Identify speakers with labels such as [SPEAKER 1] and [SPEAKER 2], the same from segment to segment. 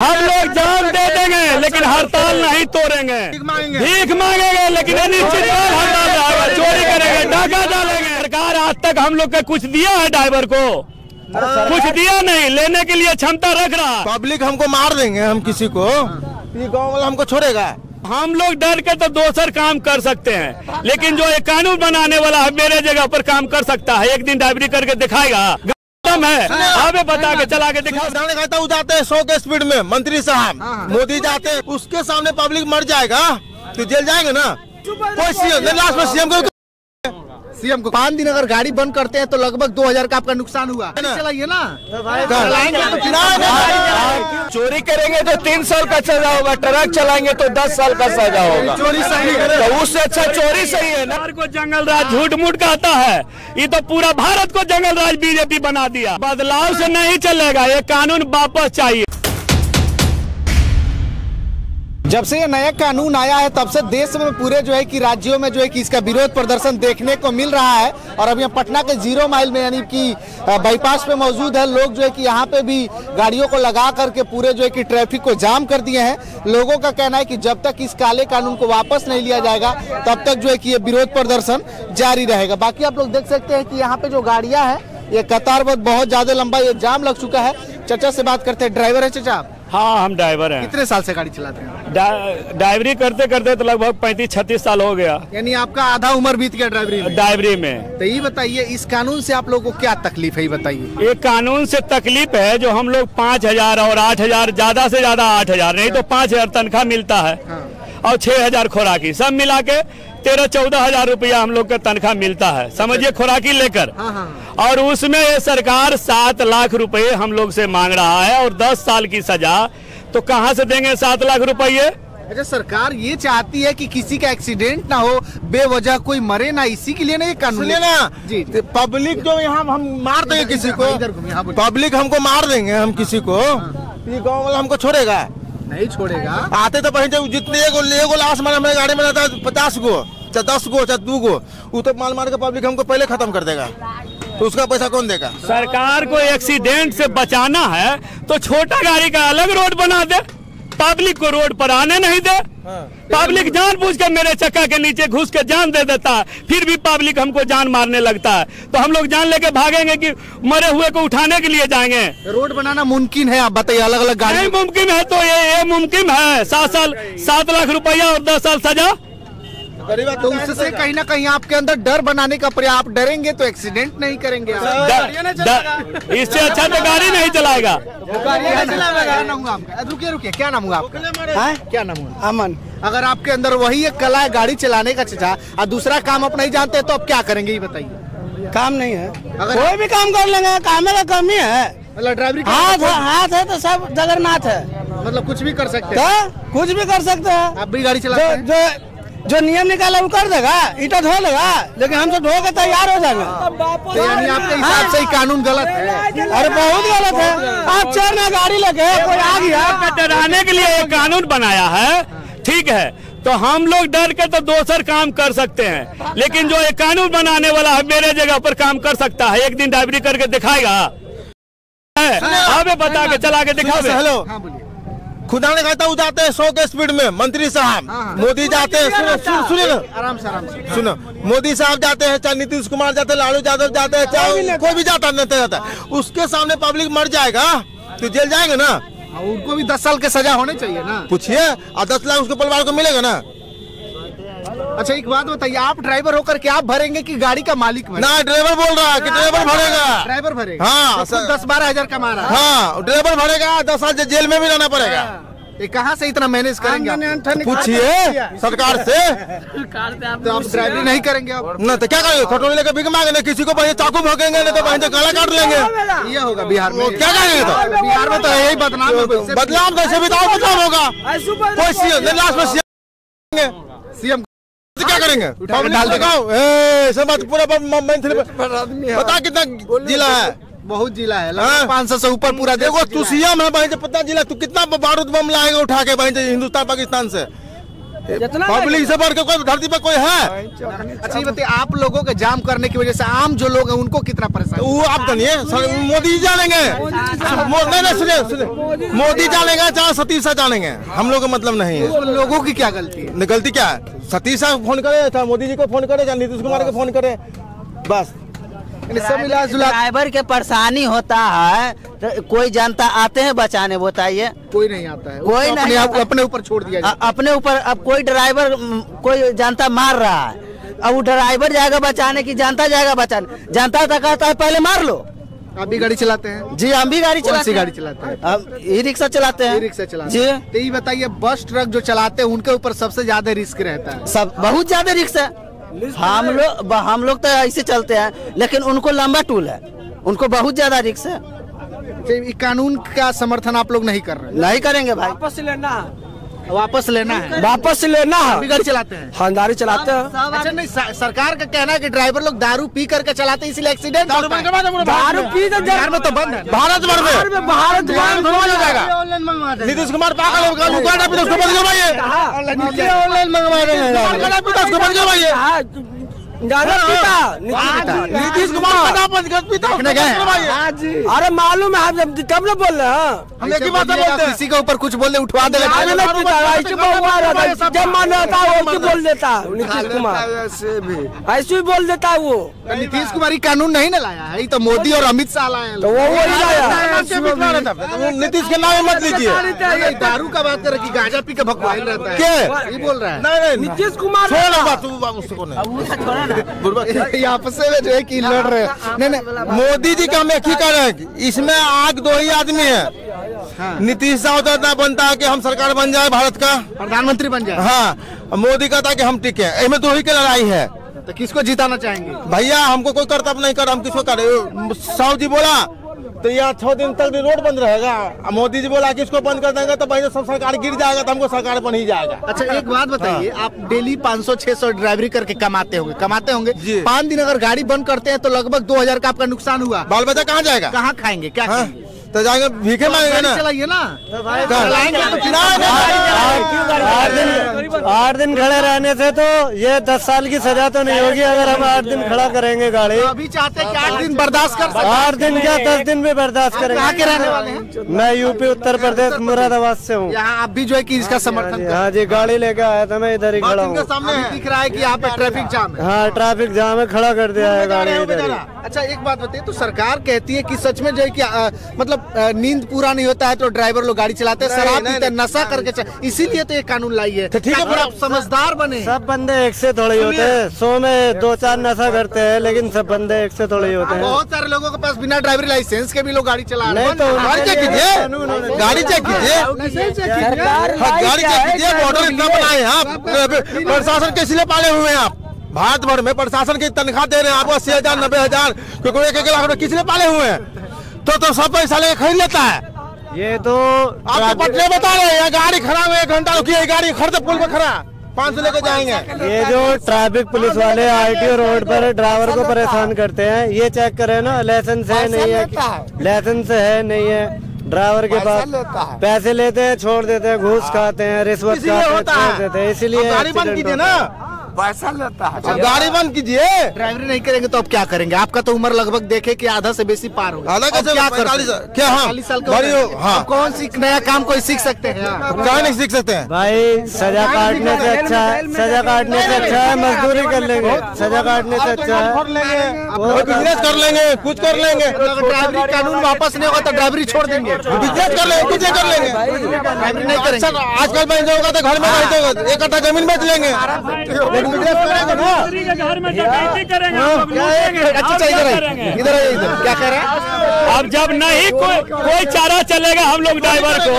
[SPEAKER 1] हम लोग जान दे देंगे लेकिन हड़ताल नहीं तोड़ेंगे, भीख मांगेंगे लेकिन अनिश्चित हड़ताल रहेगा, चोरी करेंगे, डाका डालेंगे। सरकार आज तक हम लोग का कुछ दिया है ड्राइवर को? कुछ दिया नहीं, लेने के लिए क्षमता रख रहा।
[SPEAKER 2] पब्लिक हमको मार देंगे, हम किसी को, ये गाँव वाला हमको छोड़ेगा?
[SPEAKER 1] हम लोग डर के तो दोसर काम कर सकते हैं, लेकिन जो एक कानून बनाने वाला है मेरे जगह पर काम कर सकता है, एक दिन ड्राइवरी करके दिखाएगा है, हमें बता के चला के दिखा।
[SPEAKER 2] जाते हैं 100 के स्पीड में, मंत्री साहब मोदी जाते हैं, उसके सामने पब्लिक मर जाएगा तो जेल जाएंगे ना? कोई सीएम लास्ट में सीएम को 5 दिन अगर गाड़ी बंद करते हैं तो लगभग 2000 का आपका नुकसान हुआ। चलाइए ना,
[SPEAKER 1] चोरी करेंगे तो 3 साल का सजा होगा, ट्रक चलाएंगे तो 10 साल का सजा होगा।
[SPEAKER 2] चोरी सही है
[SPEAKER 1] तो उससे अच्छा चोरी सही है ना। को जंगल राज झूठ मूठ कहता है, ये तो पूरा भारत को जंगल राज बीजेपी बना दिया। बदलाव से नहीं चलेगा, ये कानून वापस चाहिए।
[SPEAKER 3] जब से ये नया कानून आया है तब से देश में पूरे जो है कि राज्यों में जो है कि इसका विरोध प्रदर्शन देखने को मिल रहा है। और अब यहाँ पटना के 0 माइल में यानी कि बाईपास पे मौजूद है लोग जो है कि यहाँ पे भी गाड़ियों को लगा करके पूरे जो है कि ट्रैफिक को जाम कर दिए हैं। लोगों का कहना है कि जब तक इस काले कानून को वापस नहीं लिया जाएगा तब तक जो है कि ये विरोध प्रदर्शन जारी रहेगा। बाकी आप लोग देख सकते हैं कि यहाँ पे जो गाड़ियाँ हैं ये कतार बहुत ज्यादा लंबा ये जाम लग चुका है। चाचा से बात करते हैं, ड्राइवर है चाचा?
[SPEAKER 1] हाँ, हम ड्राइवर हैं।
[SPEAKER 3] कितने साल से गाड़ी चलाते हैं?
[SPEAKER 1] ड्राइवरी करते करते तो लगभग 35-36 साल हो गया।
[SPEAKER 3] यानी आपका आधा उम्र बीत गया ड्राइवरी में। तो ये बताइए इस कानून से आप लोगों को क्या तकलीफ है, ये बताइए।
[SPEAKER 1] एक कानून से तकलीफ है जो हम लोग 5000 और 8000, ज्यादा से ज्यादा 8000 नहीं तो 5000 तनख्वाह मिलता है और 6000 खुराकी, सब मिला के 13-14 हजार रुपया हम लोग का तनख्वाह मिलता है, समझिए, खुराकी लेकर। और उसमें ये सरकार 7 लाख रुपए हम लोग से मांग रहा है और 10 साल की सजा। तो कहाँ से देंगे 7 लाख रुपये?
[SPEAKER 3] अच्छा, सरकार ये चाहती है कि किसी का एक्सीडेंट ना हो, बेवजह कोई मरे ना, इसी के लिए ना ये कानून है ना जी।
[SPEAKER 2] पब्लिक जो यहाँ हम मार देंगे किसी को, पब्लिक हमको मार देंगे, हम किसी को, ये गाँव वाला हमको छोड़ेगा?
[SPEAKER 3] नहीं छोड़ेगा।
[SPEAKER 2] आते तो पहले जितने एगो लाश मार हमारे गाड़ी में रहता है 50 गो, चाहे 10 गो, चाहे 2 गो, वो तो मार के पब्लिक हमको पहले खत्म कर देगा, तो उसका पैसा कौन देगा?
[SPEAKER 1] सरकार को एक्सीडेंट से बचाना है तो छोटा गाड़ी का अलग रोड बना दे, पब्लिक को रोड पर आने नहीं दे। पब्लिक जानबूझ के मेरे चक्का के नीचे घुस के जान दे देता है, फिर भी पब्लिक हमको जान मारने लगता है, तो हम लोग जान लेके भागेंगे कि मरे हुए को उठाने के लिए जाएंगे?
[SPEAKER 3] रोड बनाना मुमकिन है? आप बताइए, अलग अलग गाड़ी
[SPEAKER 1] नहीं मुमकिन है तो ये मुमकिन है। 7 लाख रुपया और 10 साल सजा।
[SPEAKER 3] तो उससे कहीं ना कहीं आपके अंदर डर बनाने का प्रयास, आप डरेंगे तो एक्सीडेंट नहीं करेंगे।
[SPEAKER 1] इससे अच्छा तो गाड़ी नहीं चलाएगा।
[SPEAKER 3] रुकिए, क्या नाम हुआ आपका? क्या नाम हुआ? अमन। अगर आपके अंदर वही एक कला है गाड़ी चलाने का चाचा, और दूसरा काम आप नहीं जानते तो आप क्या करेंगे, ये बताइए।
[SPEAKER 4] काम नहीं है, कोई भी काम कर लेंगे, काम का कम ही है।
[SPEAKER 3] मतलब ड्राइवरी
[SPEAKER 4] हाथ है तो सब जगन्नाथ है,
[SPEAKER 3] मतलब कुछ भी कर सकते हैं।
[SPEAKER 4] कुछ भी कर सकते हैं।
[SPEAKER 3] आप भी गाड़ी चलाते हैं?
[SPEAKER 4] जो नियम निकाला वो कर देगा, ईटा धो लेगा, लेकिन हम तो धो के तैयार हो जाएंगे।
[SPEAKER 3] तो यानी आपके हिसाब से कानून गलत है?
[SPEAKER 4] अरे बहुत गलत है। आप चढ़ना गाड़ी लगे, कोई आ गया,
[SPEAKER 1] डराने के लिए एक कानून बनाया है, ठीक है, तो हम लोग डर के तो दोसर काम कर सकते हैं, लेकिन जो एक कानून बनाने वाला है मेरे जगह पर काम कर सकता है, एक दिन ड्राइवरी करके दिखाएगा, हमें बता के चला के दिखावे।
[SPEAKER 2] हेलो, खुदा ने कहता जाते हैं 100 के स्पीड में, मंत्री साहब मोदी जाते हैं, सुनिए ना,
[SPEAKER 3] आराम से
[SPEAKER 2] सुनो, मोदी साहब जाते हैं, चाहे नीतीश कुमार जाते हैं, लालू यादव जाते हैं, चाहे कोई भी जाता है, उसके सामने पब्लिक मर जाएगा तो जेल जाएंगे ना?
[SPEAKER 3] उनको भी 10 साल की सजा होनी चाहिए ना?
[SPEAKER 2] पूछिए, और 10 लाख उसके परिवार को मिलेगा ना?
[SPEAKER 3] अच्छा, एक बात बताइए, आप ड्राइवर होकर के आप भरेंगे कि गाड़ी का मालिक भरेगा?
[SPEAKER 2] ना, ड्राइवर बोल रहा है कि ड्राइवर भरेगा।
[SPEAKER 3] ड्राइवर भरेगा?
[SPEAKER 2] हाँ,
[SPEAKER 3] 10-12 हजार कमा रहा है।
[SPEAKER 2] हाँ, ड्राइवर भरेगा, 10 साल जेल में भी रहना पड़ेगा।
[SPEAKER 3] ये कहाँ से इतना मैनेज करेंगे?
[SPEAKER 2] पूछिए सरकार से।
[SPEAKER 3] तो आप ड्राइवरी नहीं करेंगे अब?
[SPEAKER 2] ना तो क्या करेंगे? खटोली लेकर भीख मांगेंगे, किसी को पहले चाकू भोंकेंगे, नहीं तो पहले गला काट लेंगे।
[SPEAKER 3] ये होगा बिहार में।
[SPEAKER 2] क्या करेंगे? तो
[SPEAKER 3] बिहार में तो यही बदनाम है।
[SPEAKER 2] बदनाम कैसे भी तो बदनाम होगा। कोई सीएम लास्ट में
[SPEAKER 3] सीएम
[SPEAKER 2] क्या करेंगे? डाल दिखाओ, पूरा बता कितना जिला है?
[SPEAKER 3] बहुत जिला है, 500 से ऊपर पूरा।
[SPEAKER 2] देखो तू सीएम है भाई, पता जिला, तू कितना बारूद बम लाएगा उठा के भाई हिंदुस्तान पाकिस्तान से? पब्लिक से बढ़ के कोई धरती पर कोई है?
[SPEAKER 3] अच्छा ये बताइए, आप लोगों के जाम करने की वजह से आम जो लोग हैं उनको कितना परेशानी?
[SPEAKER 2] वो आप जानिए, मोदी जी जानेंगे। नहीं सुनिए, मोदी जानेगा चाहे सतीश शाह जानेंगे, हम लोग का मतलब नहीं है।
[SPEAKER 3] लोगों की क्या गलती है?
[SPEAKER 2] गलती क्या है? सतीश शाह फोन करे, चाहे मोदी जी को फोन करे, चाहे नीतीश कुमार को फोन करे, बस।
[SPEAKER 3] सब मिला जुला
[SPEAKER 5] ड्राइवर के परेशानी होता है तो कोई जनता आते हैं बचाने, बताइए?
[SPEAKER 3] कोई नहीं आता है,
[SPEAKER 5] कोई नहीं,
[SPEAKER 3] अपने ऊपर छोड़ दिया जाता है।
[SPEAKER 5] अपने ऊपर। अब कोई ड्राइवर, कोई जनता मार रहा है, अब वो ड्राइवर जाएगा बचाने की जनता जाएगा बचाने? जनता तो कहता है पहले मार लो।
[SPEAKER 3] आप भी गाड़ी चलाते हैं?
[SPEAKER 5] जी हम भी गाड़ी चलाते हैं।
[SPEAKER 3] गाड़ी चलाते हैं?
[SPEAKER 5] हम ई रिक्शा चलाते हैं।
[SPEAKER 3] ई रिक्शा चलाते
[SPEAKER 5] जी।
[SPEAKER 3] हैं। तो ये बताइए, बस ट्रक जो चलाते हैं उनके ऊपर सबसे ज्यादा रिस्क रहता है?
[SPEAKER 5] सब बहुत ज्यादा रिक्स है। हम लोग तो ऐसे चलते हैं, लेकिन उनको लंबा टूल है, उनको बहुत ज्यादा रिक्स है।
[SPEAKER 3] तो कानून का समर्थन आप लोग नहीं कर रहे?
[SPEAKER 5] नहीं करेंगे भाई।
[SPEAKER 3] वापस लेना है।
[SPEAKER 4] वापस लेना है।
[SPEAKER 3] गाड़ी चलाते हैं?
[SPEAKER 4] हाँ गाड़ी चलाते हैं।
[SPEAKER 3] अच्छा नहीं, सरकार का कहना है कि ड्राइवर लोग दारू पी करके चलाते हैं इसलिए एक्सीडेंट होता है।
[SPEAKER 4] दारू पी तो
[SPEAKER 3] बिहार में तो बंद है।
[SPEAKER 2] भारत भर में
[SPEAKER 4] भारत
[SPEAKER 2] हो जाएगा। नीतीश कुमार पागल हो गया, उसको बंद करवाइए।
[SPEAKER 3] ऑनलाइन मंगवा रहे हैं,
[SPEAKER 2] उसको बंद करवाइए।
[SPEAKER 4] नीतीश कुमार अरे मालूम है, हम कब ना बोल रहे हैं?
[SPEAKER 2] हम एक ही बात बोलते हैं,
[SPEAKER 3] किसी के ऊपर कुछ बोल दे उठवा दे।
[SPEAKER 4] जब मन रहता है वो बोल देता है नीतीश कुमार, ऐसे ही बोल देता है वो।
[SPEAKER 3] नीतीश कुमार ही कानून नहीं ना लाया है, तो मोदी और अमित शाह लाए हैं।
[SPEAKER 4] तो वो वही लाया।
[SPEAKER 2] नीतीश के नाम मत लीजिए।
[SPEAKER 3] दारू का बात करे कि गांजा पी के भगवान रहता है,
[SPEAKER 2] क्या
[SPEAKER 3] ये बोल रहा है?
[SPEAKER 2] नहीं
[SPEAKER 4] नीतीश कुमार
[SPEAKER 3] आपस में जो है कि लड़ रहे हैं। नहीं,
[SPEAKER 2] मोदी जी का हम एक ही कह रहे हैं, इसमें आग दो ही आदमी है। नीतीश शाह इतना बनता है कि हम सरकार बन जाए, भारत का
[SPEAKER 3] प्रधानमंत्री बन जाए।
[SPEAKER 2] हाँ, मोदी कहता है कि हम टिके। इसमें दो ही की लड़ाई है।
[SPEAKER 3] तो किसको जिताना चाहेंगे?
[SPEAKER 2] भैया हमको कोई कर्तव्य नहीं कर, हम किसको करे? साहु जी बोला तो यहाँ 6 दिन तक रोड बंद रहेगा। मोदी जी बोला कि इसको बंद कर देंगे तो भाई सब सरकार गिर जाएगा, तो हमको सरकार बन ही जाएगा।
[SPEAKER 3] अच्छा एक बात बताइए, आप डेली 500-600 ड्राइवरी करके कमाते होंगे। 5 दिन अगर गाड़ी बंद करते हैं तो लगभग 2000 का आपका नुकसान हुआ।
[SPEAKER 2] बाल बच्चा कहाँ जाएगा?
[SPEAKER 3] कहाँ खाएंगे? क्या खाएंगे?
[SPEAKER 2] तो जाएंगे भीखे मांगेंगे ना।
[SPEAKER 3] चलाइए ना।
[SPEAKER 6] 8 दिन खड़े रहने से तो ये 10 साल की सजा तो नहीं होगी अगर हम 8 दिन खड़ा करेंगे गाड़ी।
[SPEAKER 3] अभी चाहते हैं कि 8 दिन बर्दाश्त कर सकते?
[SPEAKER 6] 8 दिन क्या 10 दिन भी बर्दाश्त करेंगे।
[SPEAKER 3] कहाँ के रहने वाले हैं?
[SPEAKER 6] मैं यूपी उत्तर प्रदेश मुरादाबाद से हूँ।
[SPEAKER 3] यहाँ आप भी जो है कि इसका समर्थन?
[SPEAKER 6] हाँ जी, गाड़ी लेके आया था, मैं इधर ही खड़ा हूँ।
[SPEAKER 3] सामने दिख रहा है कि यहाँ पे ट्रैफिक जाम है।
[SPEAKER 6] हाँ ट्रैफिक जाम है, खड़ा कर दिया है गाड़ी इधर ही।
[SPEAKER 3] अच्छा एक बात बताइए, तो सरकार कहती है कि सच में जो है कि मतलब नींद पूरा नहीं होता है तो ड्राइवर लोग गाड़ी चलाते हैं, शराब पीते हैं, नशा करके, इसीलिए तो ये कानून लाई है। ठीक है, आप समझदार बने।
[SPEAKER 6] सब बंदे एक से थोड़े होते हैं, 100 में 2-4 नशा करते हैं, लेकिन सब बंदे एक से थोड़े होते हैं।
[SPEAKER 3] बहुत सारे लोगों के पास बिना ड्राइवरी लाइसेंस के भी लोग गाड़ी चला रहे हैं।
[SPEAKER 6] तो
[SPEAKER 2] गाड़ी चेक कीजिए, गाड़ी चेक कीजिए, गाड़ी चेक कीजिए। बॉर्डर इतना बनाए हैं, प्रशासन के इसलिए पाले हुए हैं आप। भारत भर में प्रशासन की तनख्वाह दे रहे हैं आपको 80,000 90,000, क्योंकि 1 लाख रुपए किसने पाले हुए हैं? तो सब पैसा लेके खरीद लेता है।
[SPEAKER 6] ये तो
[SPEAKER 2] आपको पटले बता रहे हैं, गाड़ी खराब है, 1 घंटा रुकी, गाड़ी खड़े पुल पे खड़ा 500 लेके जाएंगे।
[SPEAKER 6] ये जो ट्रैफिक पुलिस वाले आरटीओ रोड पर ड्राइवर को परेशान करते हैं, ये चेक करें ना, लाइसेंस है नहीं है, लाइसेंस है नहीं है, ड्राइवर के पास पैसे लेते हैं, छोड़ देते हैं, घूस खाते हैं, रिश्वत खाते हैं, छोड़ देते हैं, इसीलिए
[SPEAKER 2] गाड़ी बंद कीजिए ना,
[SPEAKER 4] पैसा लेता है।
[SPEAKER 2] गाड़ी बंद कीजिए।
[SPEAKER 3] ड्राइवरी नहीं करेंगे तो अब क्या करेंगे? आपका तो उम्र लगभग देखे कि आधा से बेसी पार हो गया।
[SPEAKER 2] आधा कैसे?
[SPEAKER 3] क्या
[SPEAKER 2] 45
[SPEAKER 3] साल
[SPEAKER 2] हाँ,
[SPEAKER 3] कौन सी नया काम कोई सीख सकते हैं?
[SPEAKER 2] क्या नहीं सीख सकते हैं
[SPEAKER 6] भाई? सजा काटने से अच्छा है, सजा काटने से अच्छा है मजदूरी कर लेंगे, सजा काटने से अच्छा है
[SPEAKER 2] बिजनेस कर लेंगे, कुछ कर लेंगे।
[SPEAKER 3] ड्राइवरी कानून वापस नहीं होगा तो ड्राइवरी छोड़ देंगे,
[SPEAKER 2] बिजनेस कर लेंगे, कुछ कर लेंगे।
[SPEAKER 3] ड्राइवरी नहीं करेंगे।
[SPEAKER 2] आजकल मैं जो होगा तो घर में रहते 1 कट्ठा जमीन बेच लेंगे, बिजनेस करेंगे ना।
[SPEAKER 1] घर में डकैती करेंगे,
[SPEAKER 3] अच्छा इधर क्या कह रहे हैं?
[SPEAKER 1] अब जब नहीं कोई चारा चलेगा हम लोग ड्राइवर को,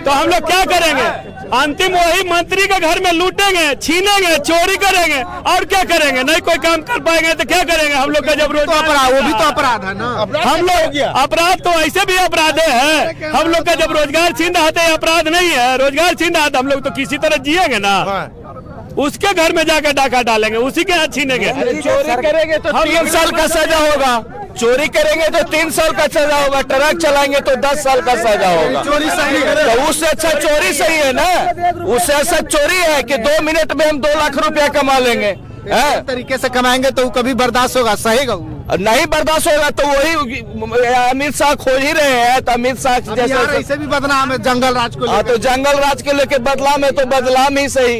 [SPEAKER 1] तो हम लोग क्या करेंगे? अंतिम वही मंत्री के घर में लूटेंगे, छीनेंगे, चोरी करेंगे, और क्या करेंगे? नहीं कोई काम कर पाएंगे तो क्या करेंगे? हम लोग का जब रोजगार, वो भी तो अपराध है ना। हम लोग अपराध तो ऐसे भी अपराध है, हम लोग का जब रोजगार छीन रहा था अपराध नहीं है, रोजगार छीन रहा था, हम लोग तो किसी तरह जिएंगे ना। उसके घर में जाकर डाका डालेंगे, उसी के यहाँ छीनेंगे।
[SPEAKER 2] चोरी करेंगे तो 3 साल का सजा होगा, चोरी करेंगे तो 3 साल का सजा होगा, ट्रक चलाएंगे तो 10 साल का सजा होगा। चोरी सही है तो उससे अच्छा चोरी सही है ना, उससे अच्छा चोरी है कि 2 मिनट में हम 2 लाख रुपया कमा लेंगे।
[SPEAKER 3] तरीके से कमाएंगे तो कभी बर्दाश्त होगा, सही
[SPEAKER 2] नहीं बर्दाश्त होगा तो वही अमित शाह खोज ही रहे हैं। तो अमित शाह जैसे
[SPEAKER 3] ऐसे भी बदनाम है जंगल राज को,
[SPEAKER 2] तो जंगल राज के लेके बदलाव में तो बदलाव ही सही,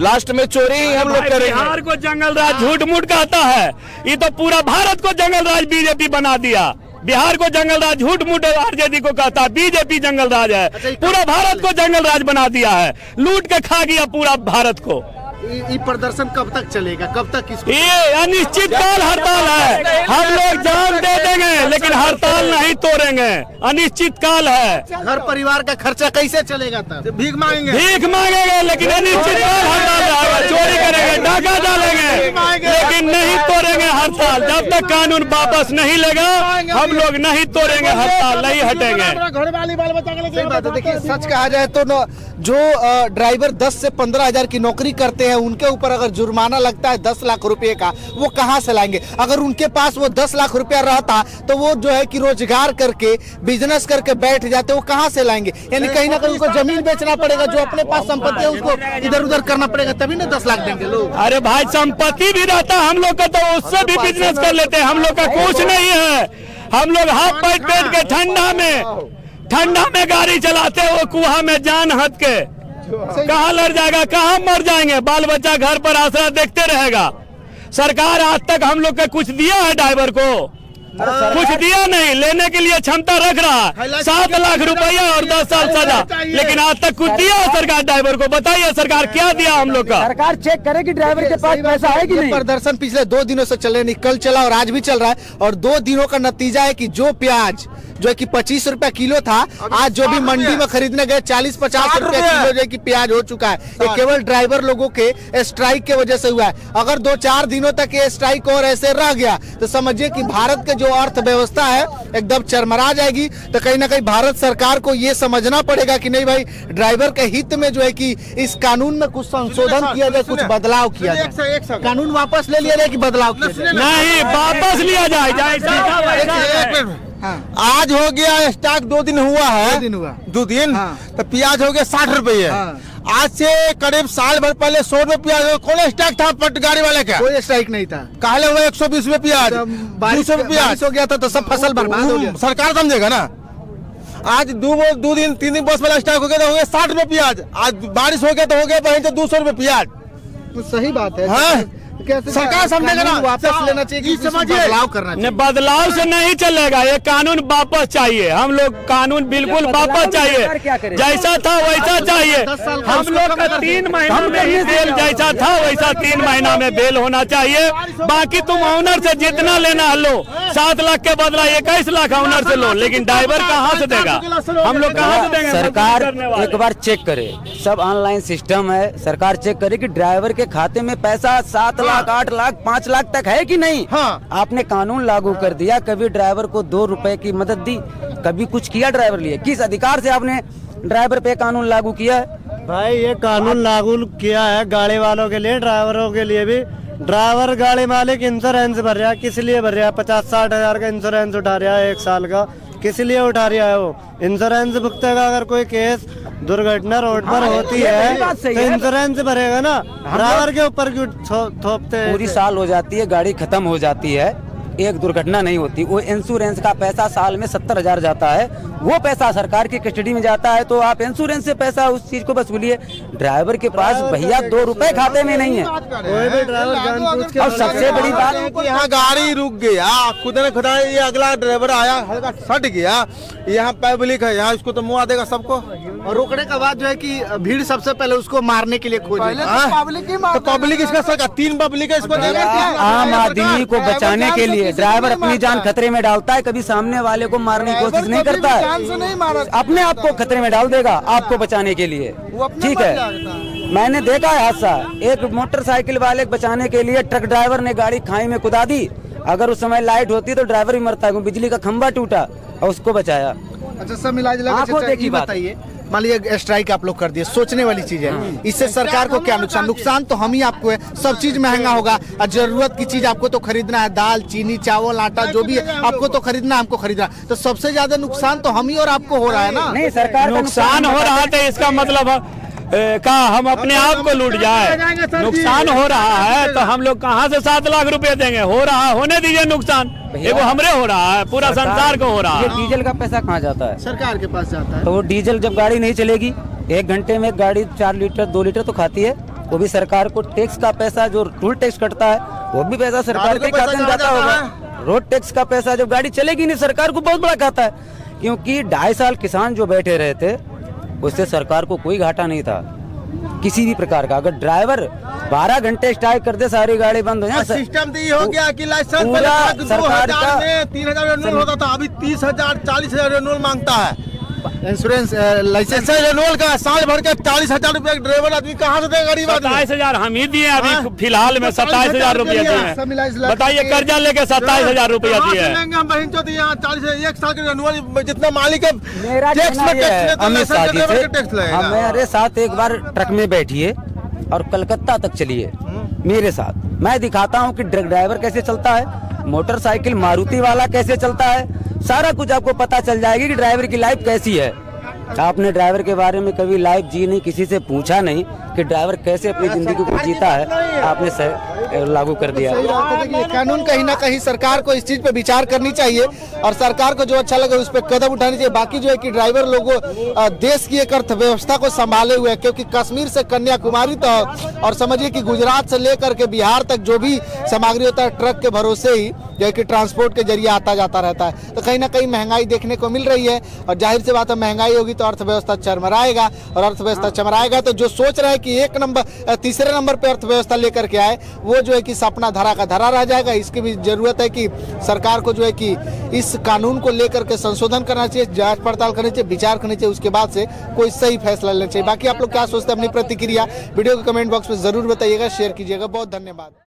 [SPEAKER 2] लास्ट में चोरी ही हम लोग करेंगे।
[SPEAKER 1] बिहार को जंगल राज झूठ मूठ कहता है, ये तो पूरा भारत को जंगल राज बीजेपी बना दिया। बिहार को जंगल राज झूठ मूठ आरजेडी को कहता है, बीजेपी जंगल राज है, पूरा भारत को जंगल राज बना दिया है, लूट के खा गया पूरा भारत को।
[SPEAKER 3] ये प्रदर्शन कब तक चलेगा, कब तक इसको?
[SPEAKER 1] ये अनिश्चित काल हड़ताल है, हम लोग जान दे देंगे लेकिन हड़ताल नहीं तोड़ेंगे, अनिश्चित काल है।
[SPEAKER 3] घर परिवार का खर्चा कैसे चलेगा? तब भीख मांगेंगे
[SPEAKER 1] लेकिन अनिश्चित काल हड़ताल रहेगा, चोरी करेंगे, डाका डालेंगे लेकिन नहीं तोड़ेंगे हड़ताल। जब तक कानून वापस नहीं लेगा हम लोग नहीं तोड़ेंगे हड़ताल, नहीं हटेंगे।
[SPEAKER 3] देखिए सच कहा जाए तो जो ड्राइवर 10 से 15 हजार की नौकरी करते हैं उनके ऊपर अगर जुर्माना लगता है 10 लाख रुपए का, वो कहां से लाएंगे? अगर उनके पास वो 10 लाख रुपया रहता तो वो जो है कि रोजगार करके बिजनेस करके बैठ जाते, वो कहां से लाएंगे? यानी कहीं ना कहीं उनको जमीन बेचना पड़ेगा, जो अपने पास संपत्ति है उसको इधर उधर करना पड़ेगा, तभी ना 10 लाख देंगे लोग।
[SPEAKER 1] अरे भाई संपत्ति भी रहता हम लोग का तो उससे भी बिजनेस कर लेते हैं, हम लोग का कुछ नहीं है। हम लोग हाथ पैर पेट के ठंडा में गाड़ी चलाते, वो कुआं में जान हद के कहाँ लड़ जाएगा, कहाँ मर जाएंगे, बाल बच्चा घर पर आसरा देखते रहेगा। सरकार आज तक हम लोग का कुछ दिया है ड्राइवर को? कुछ दिया नहीं, लेने के लिए क्षमता रख रहा है 7 लाख रुपया और 10 साल सजा, लेकिन आज तक कुछ दिया है सरकार ड्राइवर को? बताइए सरकार क्या दिया हम लोग का?
[SPEAKER 5] सरकार चेक करे कि ड्राइवर के पास पैसा है कि नहीं।
[SPEAKER 3] प्रदर्शन पिछले 2 दिनों से चल रहे, नहीं कल चला और आज भी चल रहा है, और 2 दिनों का नतीजा है कि जो प्याज जो है कि 25 रुपया किलो था, आज जो भी मंडी में खरीदने गए 40-50 रुपया किलो जो है कि प्याज हो चुका है। ये केवल ड्राइवर लोगों के स्ट्राइक के वजह से हुआ है। अगर 2-4 दिनों तक ये स्ट्राइक और ऐसे रह गया तो समझिए कि भारत के जो अर्थव्यवस्था है एकदम चरमरा जाएगी। तो कहीं ना कहीं भारत सरकार को ये समझना पड़ेगा कि नहीं भाई, ड्राइवर के हित में जो है कि इस कानून में कुछ संशोधन किया जाए, कुछ बदलाव किया जाए। कानून वापस ले लिया जाए कि बदलाव किया जाए?
[SPEAKER 1] नहीं, वापस लिया जाए।
[SPEAKER 2] आज हो गया स्टॉक 2 दिन हुआ है, 2 दिन तो प्याज हो गया 60 रुपये। आज से करीब साल भर पहले 100 रुपये प्याज, कौन स्टॉक था पट गाड़ी वाले का?
[SPEAKER 3] कोई स्ट्राइक नहीं था।
[SPEAKER 2] काले हुए 120 रुपये प्याज, 200 रुपये प्याज
[SPEAKER 3] हो गया था तो सब फसल बर्बाद हो गया।
[SPEAKER 2] सरकार समझेगा ना। आज 2 दिन 3 दिन बस वाला स्टॉक हो गया तो हो गया 60 रुपये प्याज, आज बारिश हो गया तो हो गया 200 रुपये प्याज।
[SPEAKER 3] तो सही बात है।
[SPEAKER 2] हाँ?
[SPEAKER 3] सरकार समझेगा ना, वापस लेना चाहिए, बदलाव करना चाहिए।
[SPEAKER 1] बदलाव से नहीं चलेगा, ये कानून वापस चाहिए। हम लोग कानून बिल्कुल वापस चाहिए, जैसा था वैसा चाहिए। हम लोग का 3 महीना में ही बेल जैसा था वैसा 3 महीना में बेल होना चाहिए। बाकी तुम ऑनर से जितना लेना लो, 7 लाख के बदला 21 लाख ऑनर से लो, लेकिन ड्राइवर कहाँ से देगा? हम लोग कहाँ से देंगे?
[SPEAKER 5] सरकार एक बार चेक करे, सब ऑनलाइन सिस्टम है, सरकार चेक करे कि ड्राइवर के खाते में पैसा 7 लाख 8 लाख 5 लाख तक है कि नहीं। आपने कानून लागू कर दिया, कभी ड्राइवर को 2 रुपए की मदद दी, कभी कुछ किया ड्राइवर लिए? किस अधिकार से आपने ड्राइवर पे कानून लागू किया है?
[SPEAKER 6] भाई ये कानून लागू किया है गाड़ी वालों के लिए, ड्राइवरों के लिए भी। ड्राइवर गाड़ी मालिक इंश्योरेंस भर रहा है, किस लिए भर रहा है? 50-60 हजार का इंश्योरेंस उठा रहा है 1 साल का, किस लिए उठा रहा है? वो इंश्योरेंस भुगतेगा। अगर कोई केस दुर्घटना रोड पर होती है तो इंश्योरेंस भरेगा ना, ड्राइवर के ऊपर क्यों थोपते हैं?
[SPEAKER 5] पूरी साल हो जाती है, गाड़ी खत्म हो जाती है, एक दुर्घटना नहीं होती, वो इंश्योरेंस का पैसा साल में 70 हजार जाता है, वो पैसा सरकार की कस्टडी में जाता है। तो आप इंश्योरेंस से पैसा उस चीज को वसूलिए। ड्राइवर के पास भैया 2 रुपए खाते में नहीं है।
[SPEAKER 6] कोई भी ड्राइवर
[SPEAKER 5] और सबसे बड़ी बात,
[SPEAKER 2] यहाँ गाड़ी रुक गया, खुद ने खुदा ये अगला ड्राइवर आया हल्का सट गया, यहाँ पब्लिक है, यहाँ इसको तो मुआ देगा सबको।
[SPEAKER 3] और रोकने के बाद जो है कि भीड़ सबसे पहले उसको मारने के लिए खोजे।
[SPEAKER 2] तो पब्लिक इसका सरकार 3 पब्लिक है, इसको
[SPEAKER 5] आम आदमी को बचाने के लिए ड्राइवर अपनी जान खतरे में डालता है, कभी सामने वाले को मारने की कोशिश नहीं करता है, अपने आप को खतरे में डाल देगा आपको बचाने के लिए। ठीक है, मैंने देखा है हादसा, एक मोटरसाइकिल वाले बचाने के लिए ट्रक ड्राइवर ने गाड़ी खाई में कुदा दी। अगर उस समय लाइट होती तो ड्राइवर भी मरता है, बिजली का खंभा टूटा और उसको बचाया।
[SPEAKER 3] अच्छा, सब मिला जुला के बताइए मान लीजिए स्ट्राइक आप लोग कर दिए, सोचने वाली चीज है, इससे सरकार को क्या नुकसान? नुकसान तो हम ही आपको है, सब चीज महंगा होगा और जरूरत की चीज आपको तो खरीदना है, दाल चीनी चावल आटा जो भी है आपको तो खरीदना है, हमको खरीदना, तो सबसे ज्यादा नुकसान तो हम ही और आपको हो रहा है ना।
[SPEAKER 5] नहीं, सरकार
[SPEAKER 1] नुकसान हो रहा है, इसका मतलब का हम अपने आप को लूट जाए। नुकसान हो रहा है तो हम लोग कहाँ से 7 लाख रुपए देंगे? हो रहा, होने दीजिए नुकसान, वो हमरे हो रहा है, पूरा संसार को हो रहा है।
[SPEAKER 5] डीजल का पैसा कहाँ जाता है?
[SPEAKER 3] सरकार के पास जाता है।
[SPEAKER 5] तो वो डीजल जब गाड़ी नहीं चलेगी, 1 घंटे में गाड़ी 4 लीटर 2 लीटर तो खाती है, वो भी सरकार को टैक्स का पैसा जो टोल टैक्स कटता है वो भी पैसा सरकार के खाते में जाता होगा। रोड टैक्स का पैसा जब गाड़ी चलेगी नहीं सरकार को बहुत बड़ा खाता है, क्योंकि 2.5 साल किसान जो बैठे रहे थे उससे सरकार को कोई घाटा नहीं था किसी भी प्रकार का। अगर ड्राइवर 12 घंटे स्ट्राइक कर दे सारी गाड़ी बंद हो जाए।
[SPEAKER 2] सिस्टम तो ये हो गया कि लाइसेंस पहले 2000 में 3000 रिन्यूअल होता था, अभी 30,000 40,000 रिन्यूअल मांगता है।
[SPEAKER 3] इंश्योरेंस लाइसेंस
[SPEAKER 2] रिन्यूअल का साल भर के 40,000 रुपए ड्राइवर आदमी कहाँ से देगा? गरीब आदमी
[SPEAKER 1] 27,000 हम ही दिए अभी फिलहाल में, 27,000 रुपया दिए। बताइए कर्जा लेके 27,000 रुपया दिए।
[SPEAKER 2] हम बहन चो दिए 40 1 साल के रिन्यूअल जितना मालिक
[SPEAKER 5] मेरा हमारे साथ एक बार ट्रक में बैठिए और कलकत्ता तक चलिए मेरे साथ, मैं दिखाता हूँ कि ड्राइवर कैसे चलता है, मोटरसाइकिल मारुति वाला कैसे चलता है, सारा कुछ आपको पता चल जाएगी कि ड्राइवर की लाइफ कैसी है। आपने ड्राइवर के बारे में कभी लाइफ जी नहीं, किसी से पूछा नहीं कि ड्राइवर कैसे अपनी जिंदगी को जीता है, आपने लागू कर दिया।
[SPEAKER 3] कानून कहीं ना कहीं सरकार को इस चीज पे विचार करनी चाहिए और सरकार को जो अच्छा लगे उस पर कदम उठानी चाहिए। बाकी जो है कि ड्राइवर लोगों देश की एक अर्थव्यवस्था को संभाले हुए, क्योंकि कश्मीर से कन्याकुमारी तक और समझिए कि गुजरात से लेकर के बिहार तक जो भी सामग्री होता है ट्रक के भरोसे ही जो है कि ट्रांसपोर्ट के जरिए आता जाता रहता है। तो कहीं ना कहीं महंगाई देखने को मिल रही है और जाहिर सी बात है महंगाई होगी तो अर्थव्यवस्था चरमराएगा और अर्थव्यवस्था चरमराएगा तो जो सोच रहे हैं कि तीसरे नंबर पे अर्थव्यवस्था लेकर के आए वो जो है कि सपना धरा का धरा रह जाएगा। इसकी भी जरूरत है कि सरकार को जो है कि इस कानून को लेकर के संशोधन करना चाहिए, जांच पड़ताल करनी चाहिए, विचार करनी चाहिए, उसके बाद से कोई सही फैसला लेना चाहिए। बाकी आप लोग क्या सोचते हैं अपनी प्रतिक्रिया वीडियो के कमेंट बॉक्स में जरूर बताइएगा, शेयर कीजिएगा। बहुत धन्यवाद।